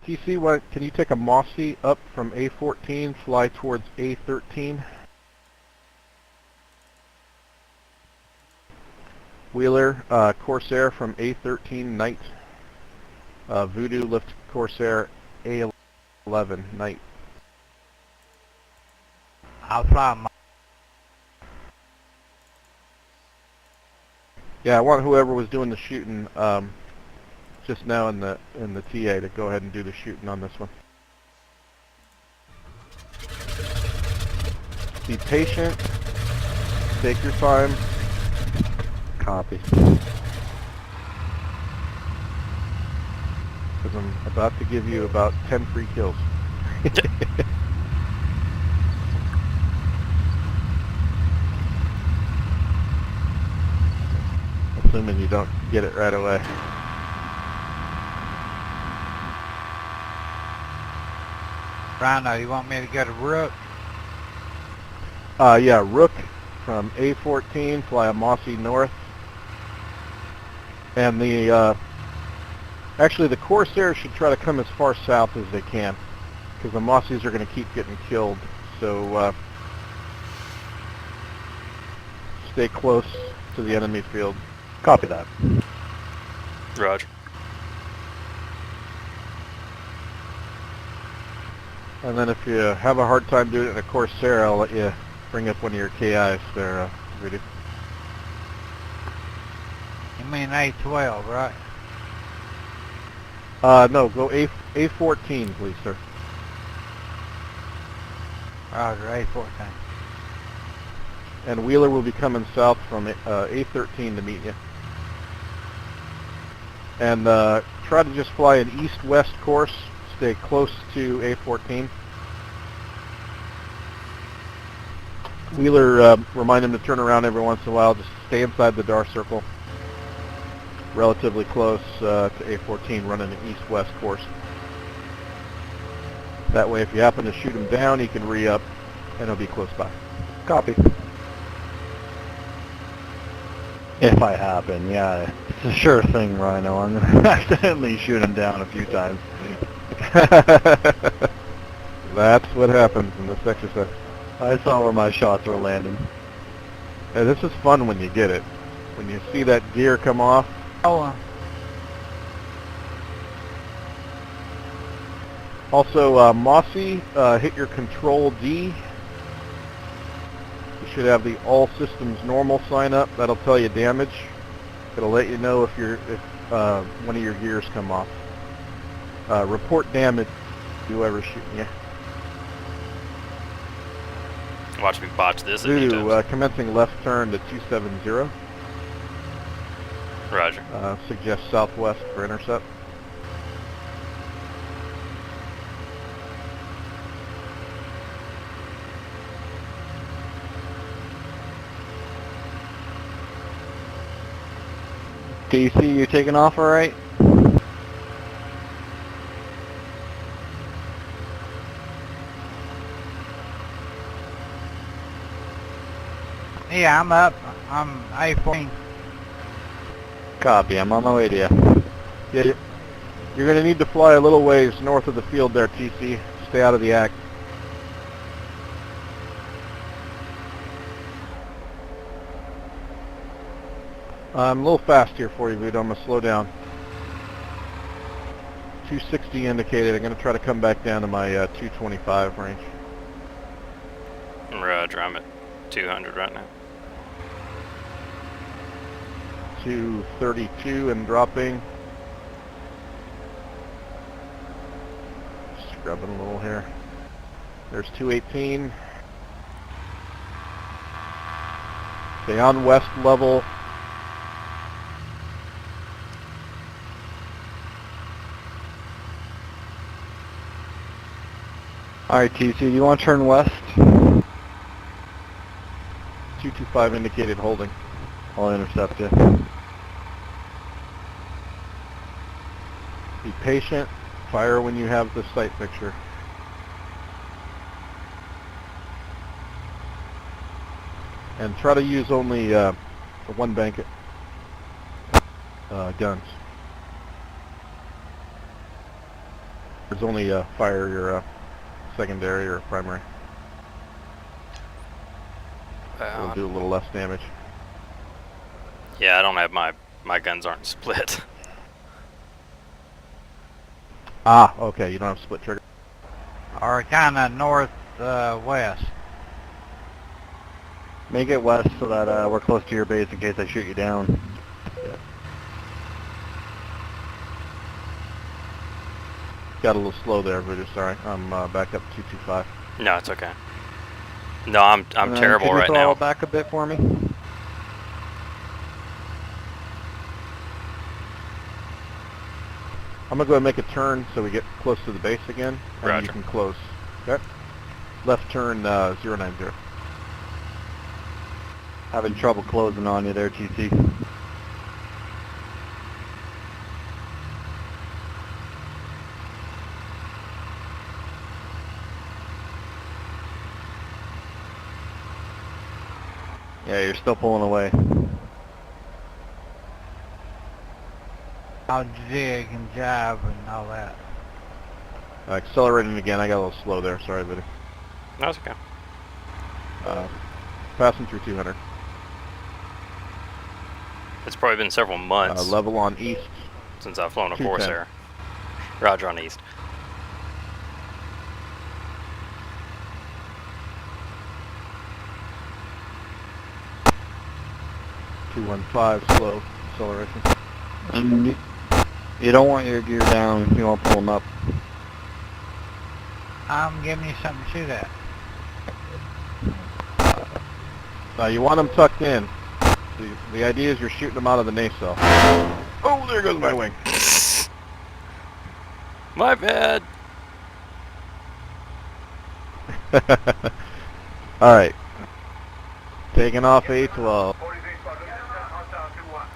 TC, can you take a Mossy up from A14, fly towards A13? Wheeler, Corsair from A13, Knight. Voodoo, lift Corsair A11, Knight. I'll fly. Yeah, I want whoever was doing the shooting just now in the TA to go ahead and do the shooting on this one. Be patient. Take your time. Copy. Because I'm about to give you about 10 free kills. Assuming you don't get it right away. Ryno, you want me to go to Rook? Yeah, Rook from A14, fly a Mossy north. And actually the Corsairs should try to come as far south as they can, because the Mossies are going to keep getting killed. So stay close to the enemy field. Copy that. Roger. And then if you have a hard time doing it in a Corsair, I'll let you bring up one of your KIs there, Rudy. You mean A12, right? No, go A14, please, sir. Roger, A14. And Wheeler will be coming south from A13 to meet you. And try to just fly an east-west course. Stay close to A14. Wheeler, remind him to turn around every once in a while. Just stay inside the DAR circle. Relatively close to A14, running an east-west course. That way, if you happen to shoot him down, he can re-up, and he'll be close by. Copy. If I happen, yeah. It's a sure thing, Ryno. I'm going to accidentally shoot him down a few times. That's what happens in this exercise. I saw where my shots were landing. Hey, this is fun when you get it. When you see that gear come off. Oh, Also, Mossy, hit your Control D. You should have the All Systems Normal sign up. That'll tell you damage. It'll let you know if one of your gears come off. Report damage to whoever's shooting you. Watch me botch this. Voodoo, commencing left turn to 270. Roger. Suggest southwest for intercept. DC, you taking off all right? yeah, I'm up. I'm A14. Copy, I'm on my way to you. Yeah, you're going to need to fly a little ways north of the field there, TC. Stay out of the act. I'm a little fast here for you, Voodoo. I'm going to slow down. 260 indicated. I'm going to try to come back down to my 225 range. Roger, I'm at 200 right now. 232 and dropping. Scrubbing a little here. There's 218. Stay on west level. Alright, TC, do you want to turn west? 225 indicated holding. I'll intercept you. Be patient. Fire when you have the sight picture. And try to use only One bank. Guns. There's only fire your secondary or primary. It'll do a little less damage. Yeah, I don't have my guns aren't split. Ah, okay. You don't have split trigger. Or kind of north west. Make it west so that we're close to your base in case I shoot you down. Yeah. Got a little slow there, but sorry. I'm back up 225. No, it's okay. No, I'm terrible can you right throttle now. back a bit for me? I'm gonna go and make a turn so we get close to the base again, and Roger. you can close. Okay. Left turn 090. Having trouble closing on you there, TC. Yeah, you're still pulling away. I'll jig and jive and all that. Accelerating again. I got a little slow there. Sorry, buddy. No, it's okay. Passing through 200. It's probably been several months Level on east. since I've flown a 210. Corsair. Roger on east. Slow acceleration. And you don't want your gear down, you want to pull them up. I'm giving you something to shoot at. You want them tucked in. The idea is you're shooting them out of the nacelle. Oh, there goes my wing. My bad. All right. Taking off A12.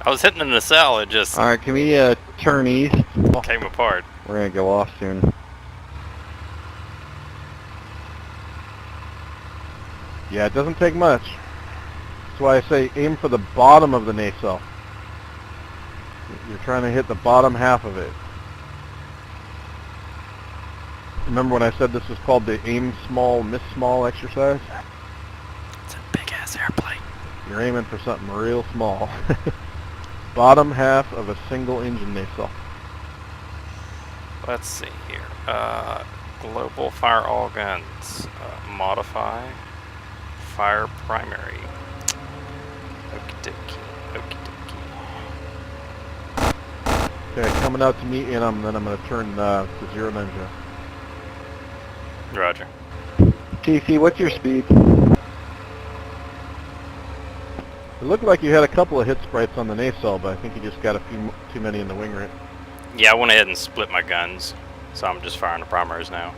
I was hitting the nacelle, it just Alright, can we turn east? came apart. We're going to go off soon. Yeah, it doesn't take much. That's why I say aim for the bottom of the nacelle. You're trying to hit the bottom half of it. Remember when I said this was called the aim small, miss small exercise? It's a big ass airplane. You're aiming for something real small. Bottom half of a single engine nacelle. Let's see here. Global fire all guns. Modify. Fire primary. Okie dokie. Okie dokie. Okay, coming out to meet you, and then I'm going to turn to 090. Roger. TC, what's your speed? It looked like you had a couple of hit sprites on the nacelle, but I think you just got a few too many in the wing root. Yeah, I went ahead and split my guns, so I'm just firing the primaries now.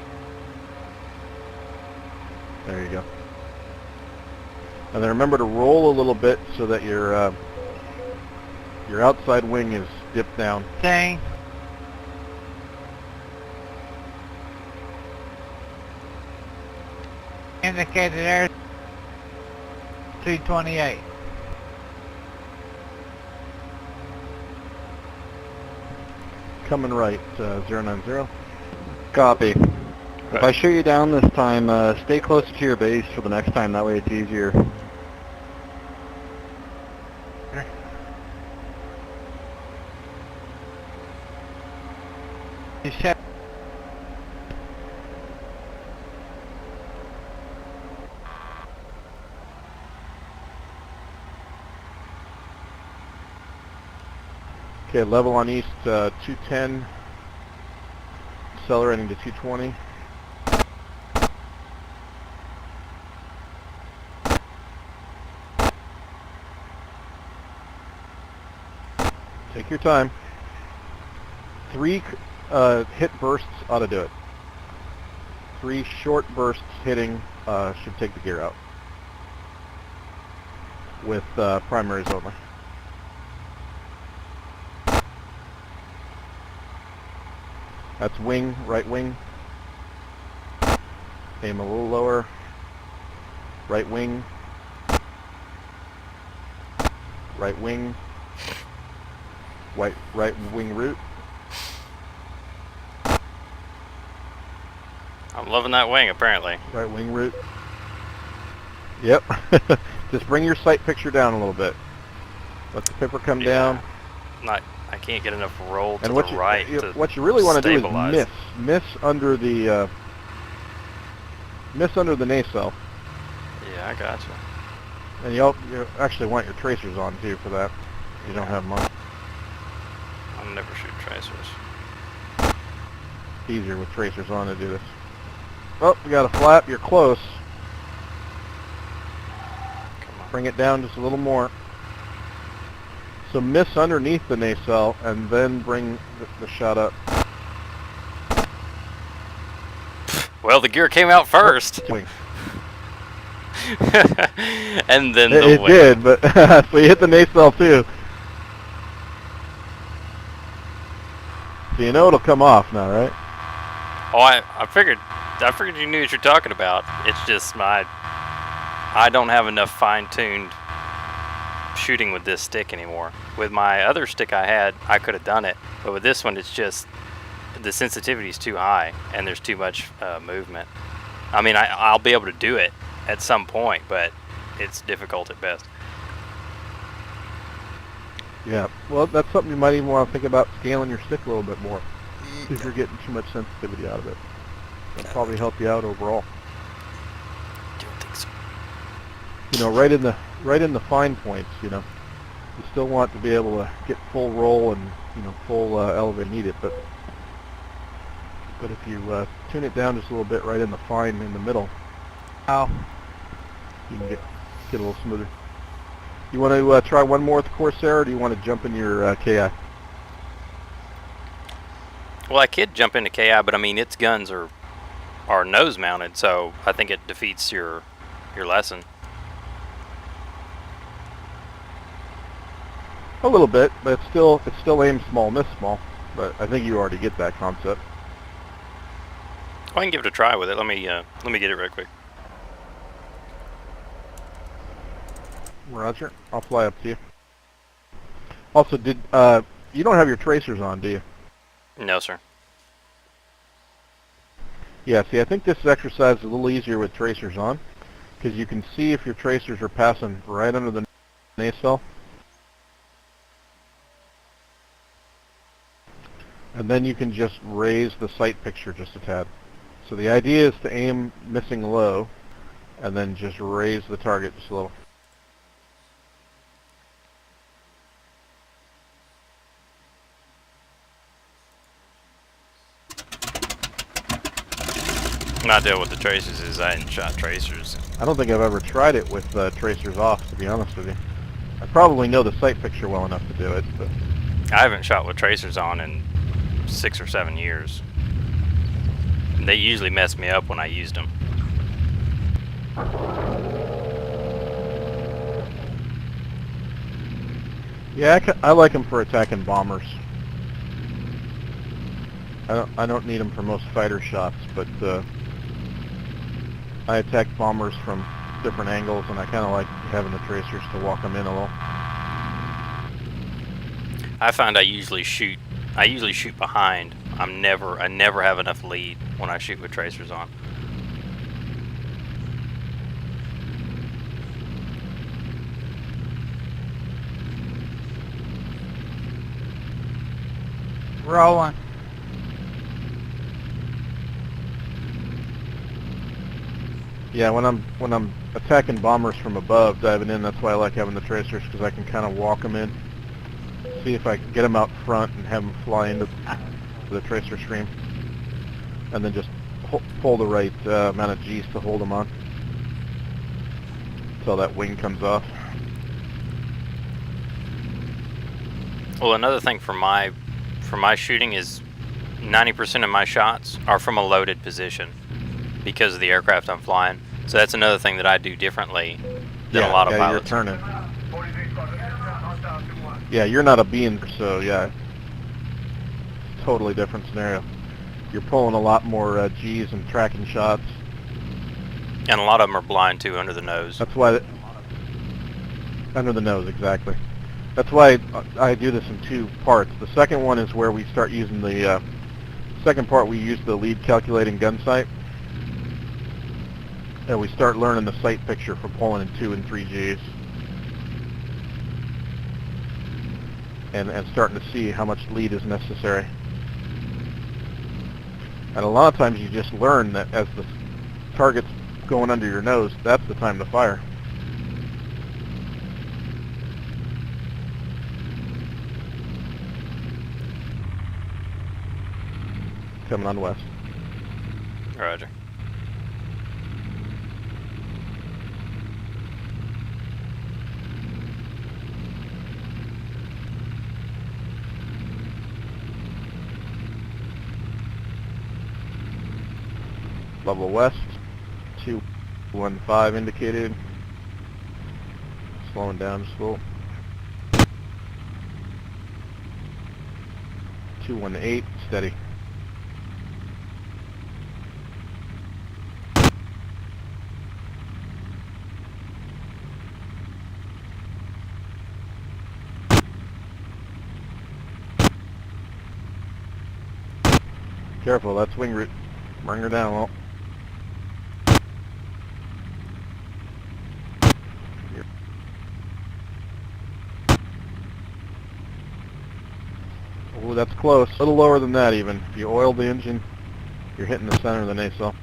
There you go. And then remember to roll a little bit so that your outside wing is dipped down. Thing. Indicated there. 228. Coming right, 090. Copy. If I shoot you down this time, stay closer to your base for the next time, that way it's easier. You said Okay, level on east, 210. Accelerating to 220. Take your time. 3 hit bursts ought to do it. 3 short bursts hitting should take the gear out. With primaries only. That's wing, right wing. Aim a little lower. Right wing. Right wing. Right wing root. I'm loving that wing, apparently. Right wing root. Yep. Just bring your sight picture down a little bit. Let the pipper come down. I can't get enough roll to And the right to what you really want to do stabilize. is miss under the nacelle. Yeah, I gotcha. And you actually want your tracers on too for that. You don't have them on. I'll never shoot tracers. It's easier with tracers on to do this. Oh, we got a flap. You're close. Come on. Bring it down just a little more. So miss underneath the nacelle and then bring the shot up. Well, the gear came out first. Wing. And then the It wing. did, but so you hit the nacelle too. So you know it'll come off now, right? Oh, I figured you knew what you're talking about. It's just I don't have enough fine-tuned shooting with this stick anymore. With my other stick I had, I could have done it, but with this one, it's just the sensitivity is too high and there's too much movement. I mean, I'll be able to do it at some point, but it's difficult at best. Yeah. Well, that's something you might even want to think about scaling your stick a little bit more if you're getting too much sensitivity out of it. That'll probably help you out overall. Don't think so. You know, right in the fine points. You know, you still want to be able to get full roll and full elevate need it, but if you tune it down just a little bit right in the fine in the middle, Oh, you can get a little smoother. You want to try one more with the Corsair, or do you want to jump in your KI? Well, I could jump into KI, but I mean, its guns are nose mounted, so I think it defeats your lesson. A little bit, but it's still aim small, miss small. But I think you already get that concept. Well, I can give it a try with it. Let me get it real quick. Roger. I'll fly up to you. Also, you don't have your tracers on, do you? No, sir. Yeah, see, I think this exercise is a little easier with tracers on, because you can see if your tracers are passing right under the nacelle. And then you can just raise the sight picture just a tad. So the idea is to aim missing low, and then just raise the target just a little. My deal with the tracers is I hadn't shot tracers. I don't think I've ever tried it with tracers off, to be honest with you. I probably know the sight picture well enough to do it, but I haven't shot with tracers on in 6 or 7 years. And they usually mess me up when I used them. yeah, I like them for attacking bombers. I don't need them for most fighter shots, but I attack bombers from different angles, and I kind of like having the tracers to walk them in a little. I find I usually shoot behind. I never have enough lead when I shoot with tracers on. rolling. Yeah, when I'm attacking bombers from above, diving in, that's why I like having the tracers, because I can kind of walk them in, see if I can get them out front and have them fly into the tracer stream, and then just pull the right amount of G's to hold them on until that wing comes off. Well, another thing for my shooting is 90% of my shots are from a loaded position because of the aircraft I'm flying. So that's another thing that I do differently than a lot of pilots. You're turning. Yeah, you're not a beam, so yeah, totally different scenario. You're pulling a lot more G's and tracking shots. And a lot of them are blind too, under the nose. That's why under the nose, exactly. That's why I do this in two parts. The second one is where we start using the second part. We use the lead calculating gun sight, and we start learning the sight picture for pulling in 2 and 3 Gs, and starting to see how much lead is necessary. And a lot of times you just learn that as the target's going under your nose, that's the time to fire. Coming on west. Roger. Level west, 215 indicated. Slowing down just a little. 218, steady. Careful, that's wing root. Bring her down a little. Oh, that's close. A little lower than that even. If you oil the engine, you're hitting the center of the nacelle.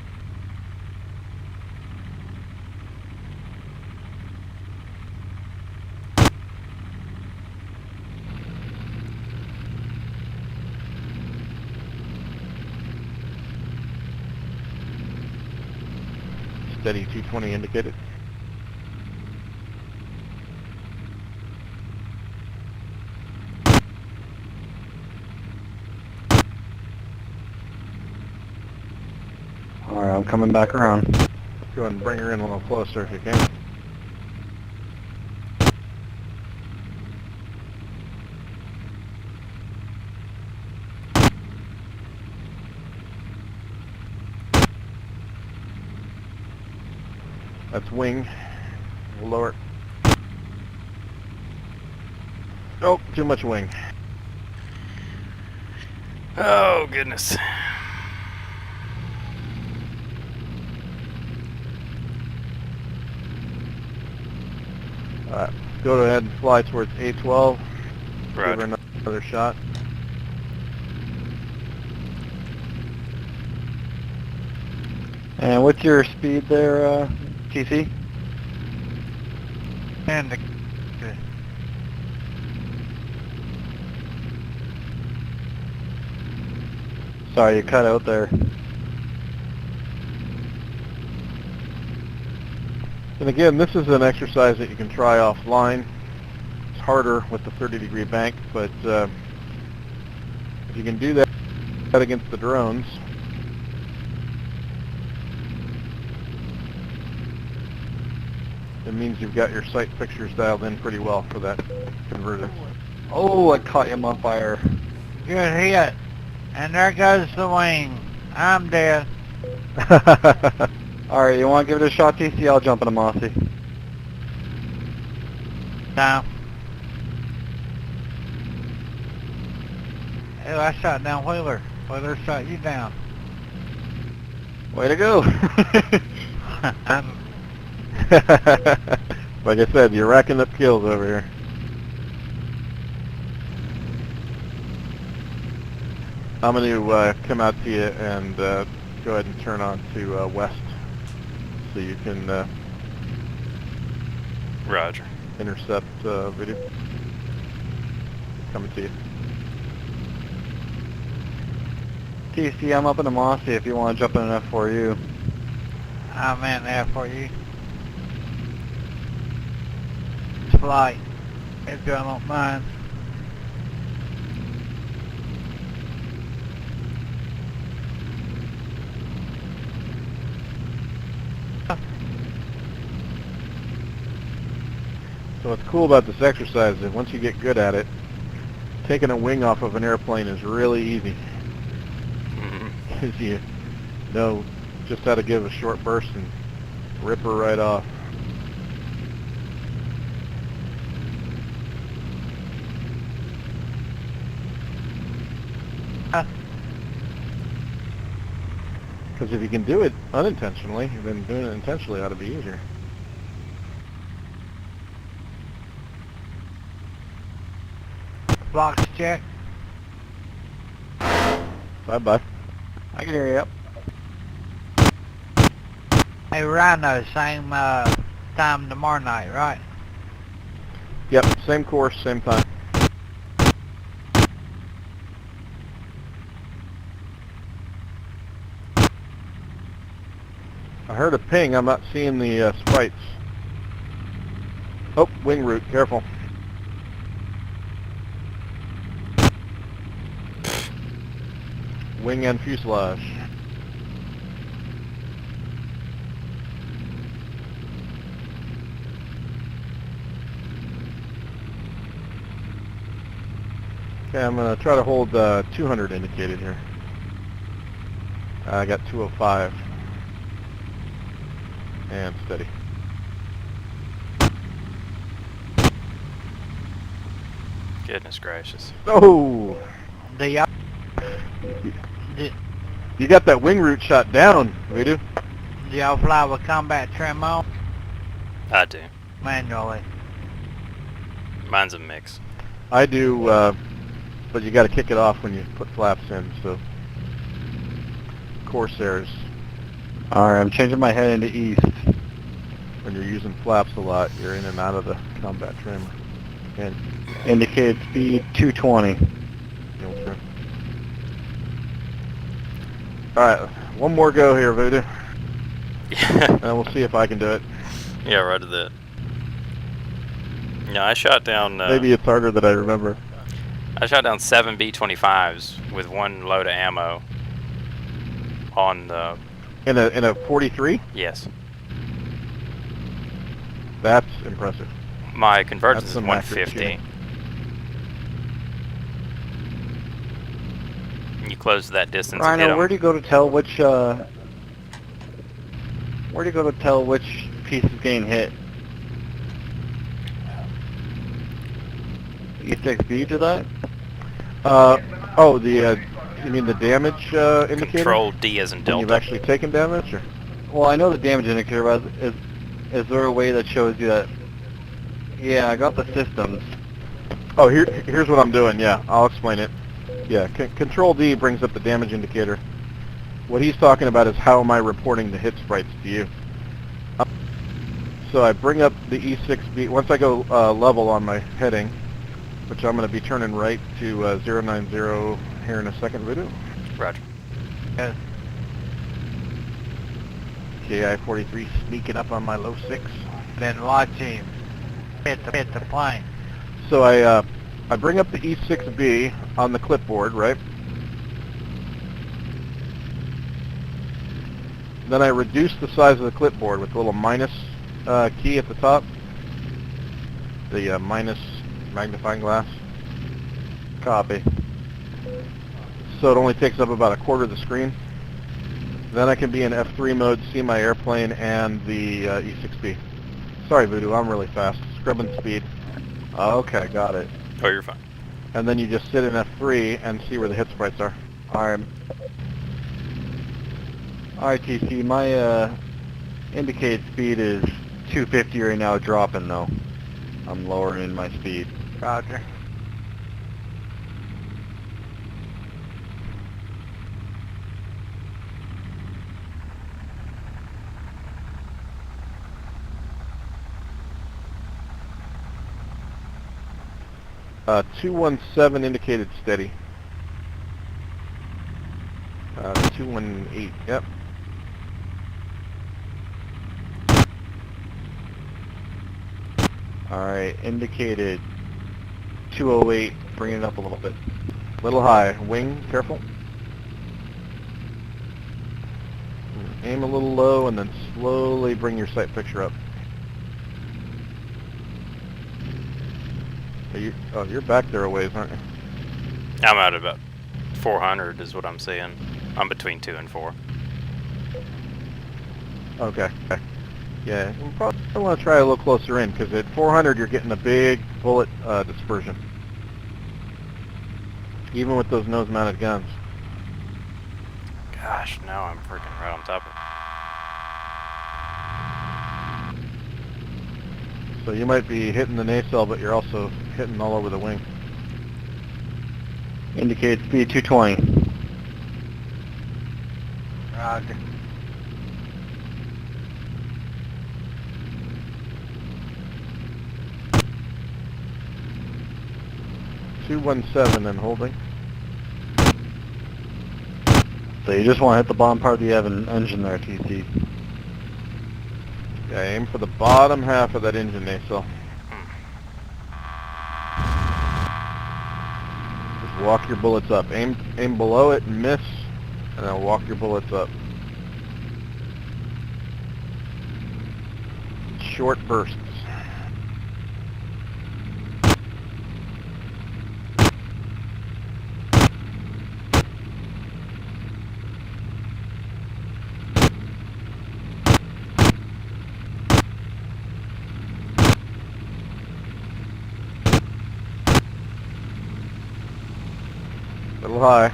Steady 220 indicated. Alright, I'm coming back around. Go ahead and bring her in a little closer if you can. That's wing. We'll lower it. Oh, too much wing. Oh, goodness. Alright, go ahead and fly towards A12. Give her Roger. another shot. And what's your speed there, TC? And the Sorry, you cut out there. And again, this is an exercise that you can try offline. It's harder with the 30-degree bank, but if you can do that against the drones, it means you've got your sight pictures dialed in pretty well for that convergence. Oh, I caught him on fire. good hit. And there goes the wing. I'm dead. Alright, you want to give it a shot, TC? I'll jump in a Mossy. No. Oh, I shot down Wheeler. Wheeler shot you down. Way to go. I'm Like I said, you're racking up kills over here. I'm going to come out to you and go ahead and turn on to west so you can Roger. intercept video. Coming to you. TC, I'm up in a Mossy if you want to jump in an F4U. I'm in there for you. Flight. If you don't mind. So what's cool about this exercise is once you get good at it, taking a wing off of an airplane is really easy. Because you know just how to give a short burst and rip her right off. Because if you can do it unintentionally, then doing it intentionally ought to be easier. Blocks check. Bye-bye. I can hear you. Yep. Hey, Ryno, same time tomorrow night, right? Yep, same course, same time. I heard a ping. I'm not seeing the sprites. Oh, wing root. Careful. Wing and fuselage. Okay, I'm going to try to hold 200 indicated here. I got 205. And steady. Goodness gracious. Oh! Do y'all You got that wing root shot down, Ryno. do y'all fly with combat trim on? I do. Manually. Mine's a mix. I do, but you got to kick it off when you put flaps in, so Corsairs, Alright, I'm changing my head into east. when you're using flaps a lot, you're in and out of the combat trim. And Indicated speed 220. you'll trim. Alright, one more go here, Voodoo, Yeah. and we'll see if I can do it. Yeah, right at that. Yeah, I shot down. Maybe it's harder than I remember. I shot down 7 B-25s with one load of ammo. On the In a 43? yes, That's impressive. my convergence That's is some accurate 150. You close that distance and hit Ryno, 'em. where do you go to tell which piece is getting hit? You take speed to that? Oh, you mean the damage indicator? Control D as in When you've Delta. actually taken damage, or? Well, I know the damage indicator, but is there a way that shows you that? Yeah, I got the systems. Oh, here's what I'm doing. Yeah, I'll explain it. Yeah, Control D brings up the damage indicator. What he's talking about is how am I reporting the hit sprites to you. So I bring up the E6B. Once I go level on my heading, which I'm going to be turning right to 090 here in a second, Voodoo. Roger. Yes. KI-43 sneaking up on my low 6. Then watch him hit the plane. So I bring up the E6B on the clipboard, right? Then I reduce the size of the clipboard with the little minus key at the top. The minus magnifying glass. Copy. So it only takes up about a quarter of the screen. Then I can be in F3 mode, see my airplane and the E6B. Sorry, Voodoo, I'm really fast. Scrubbing speed. Okay, got it. Oh, you're fine. And then you just sit in F3 and see where the hit sprites are. Alright, TC, my indicated speed is 250 right now, dropping though. I'm lowering my speed. Roger. Uh, 217 indicated steady. 218, yep. Alright, indicated 208, bring it up a little bit. Little high. Wing, careful. Aim a little low and then slowly bring your sight picture up. You're back there a ways, aren't you? I'm out about 400 is what I'm seeing. I'm between 2 and 4. Okay. Yeah, you probably want to try a little closer in, because at 400 you're getting a big bullet dispersion. Even with those nose-mounted guns. Gosh, now I'm freaking right on top of it. So you might be hitting the nacelle, but you're also hitting all over the wing. Indicate speed 220. Roger. .217 and holding. So you just want to hit the bottom part of the engine there, TC. Yeah, aim for the bottom half of that engine nacelle. Just walk your bullets up. Aim below it and miss, and then walk your bullets up. Short bursts. A little high.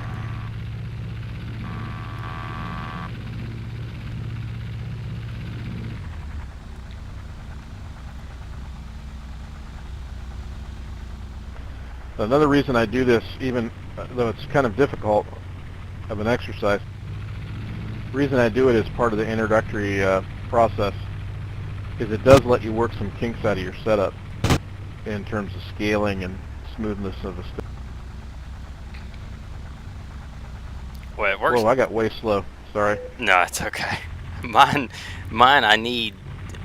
Another reason I do this, even though it's kind of difficult of an exercise, the reason I do it as part of the introductory process is it does let you work some kinks out of your setup in terms of scaling and smoothness of the stick. Well, it works. Whoa, I got way slow. Sorry. No, it's okay. Mine, I need,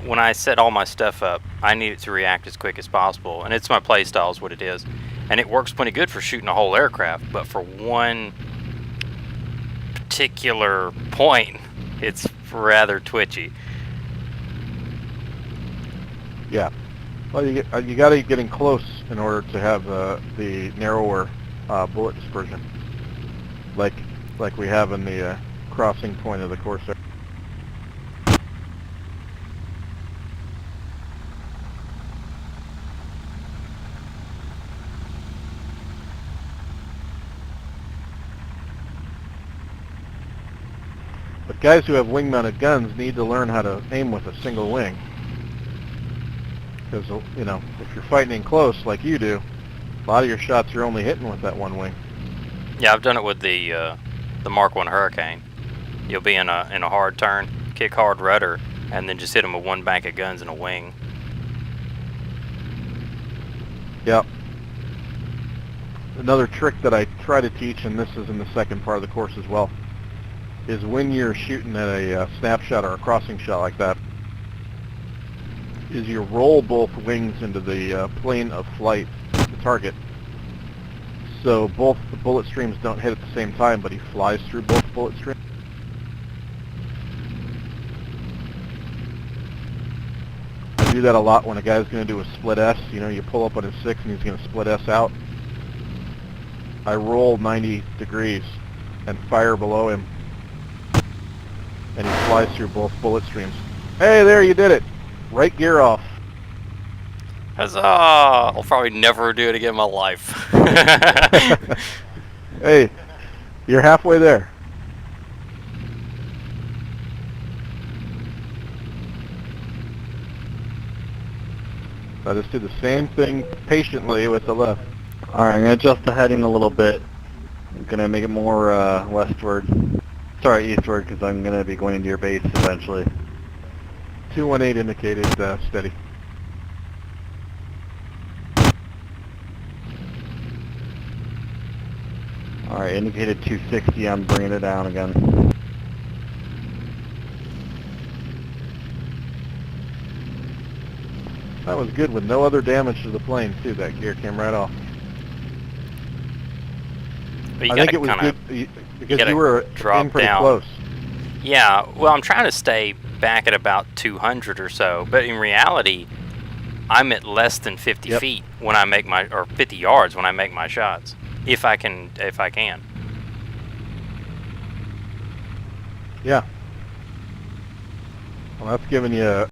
when I set all my stuff up, I need it to react as quick as possible. And it's my play style is what it is. And it works plenty good for shooting a whole aircraft. But for one particular point, it's rather twitchy. Yeah. Well, you got to get in close in order to have the narrower bullet dispersion, like we have in the crossing point of the Corsair. But guys who have wing-mounted guns need to learn how to aim with a single wing. Because, you know, if you're fighting in close like you do, a lot of your shots you're only hitting with that one wing. Yeah, I've done it with the Mark 1 Hurricane. You'll be in a hard turn, kick hard rudder, and then just hit them with one bank of guns and a wing. Yep. Another trick that I try to teach, and this is in the second part of the course as well, is when you're shooting at a snapshot or a crossing shot like that, is you roll both wings into the plane of flight of the target. So both the bullet streams don't hit at the same time, but he flies through both bullet streams. I do that a lot when a guy's going to do a split S. You know, you pull up on his 6 and he's going to split S out. I roll 90 degrees and fire below him, and he flies through both bullet streams. Hey, there, you did it. Right gear off. Huzzah! I'll probably never do it again in my life. Hey, you're halfway there. I just do the same thing patiently with the left. Alright, I'm going to adjust the heading a little bit. I'm going to make it more westward. Sorry, eastward, because I'm going to be going into your base eventually. 218 indicated steady. Alright, indicated 260, I'm bringing it down again. That was good with no other damage to the plane too. That gear came right off. But you I think gotta it was kinda, good because you were drop in pretty down. close. Yeah, well, I'm trying to stay back at about 200 or so, but in reality, I'm at less than 50 Yep. feet when I make my, or 50 yards when I make my shots, if I can. Yeah. Well, that's giving you